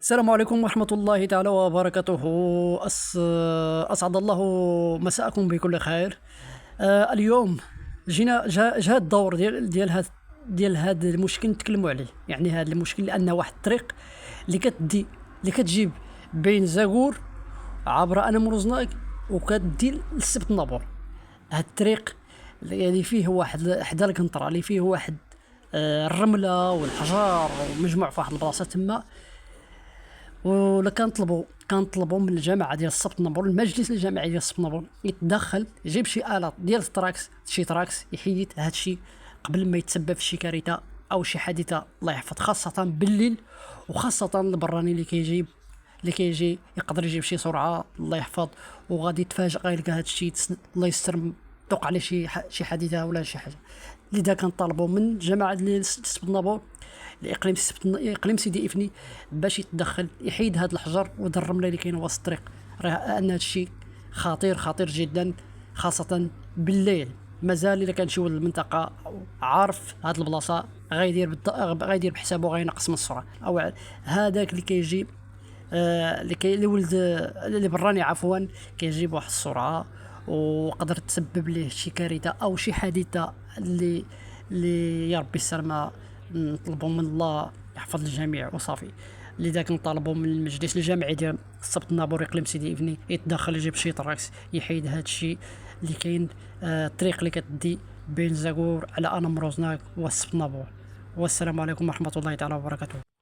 السلام عليكم ورحمة الله تعالى وبركاته. أسعد الله مساءكم بكل خير. اليوم جا الدور ديال هذا المشكل نتكلموا عليه، يعني هذا المشكل لأن واحد الطريق اللي كتجيب بين زاغور عبر أنا مرزناك وكدي للسبت النابور. هاد الطريق اللي فيه واحد حدا القنطرة، اللي فيه واحد الرملة والحجار ومجموع في واحد البلاصة تما. ولا كنطلبوا من الجماعه ديال السبت نابور، المجلس الجماعي ديال السبت نابور يتدخل، يجيب شي آلات ديال التراكس، شي تراكس يحيد هذا الشيء قبل ما يتسبب في شي كارثه او شي حادثه الله يحفظ، خاصه بالليل، وخاصه البراني اللي كيجي يقدر يجيب شي سرعه الله يحفظ، وغادي يتفاجئ غيلقى هذا الشيء الله يستر توقع عليه شي حادثه ولا شي حاجه. لذا كنطالبوا من الجماعه ديال السبت نابور اقليم سيدي افني باش يتدخل، يحيد هذا الحجر وهذا الرمله اللي كاينه وسط الطريق، راه ان هذا الشيء خطير جدا، خاصه بالليل. مازال الا كان شي ولد المنطقه عارف هذه البلاصه غيدير بحسابه غينقص من السرعه، او هذاك اللي كيجي اللي ولد اللي براني عفوا كيجيب واحد السرعه وقدر تسبب ليه شي كارثه او شي حادثه اللي يا ربي السلامه. نطلبوا من الله يحفظ الجميع وصافي. لذا كنطالبوا من المجلس الجامعي ديال السبت النابور اقليم سيدي ابني يتدخل، يجيب شي تراكس يحيد هذا الشيء اللي كاين، الطريق اللي كتدي بين زاغور على انا مروزناك والسبت نابور. والسلام عليكم ورحمه الله تعالى وبركاته.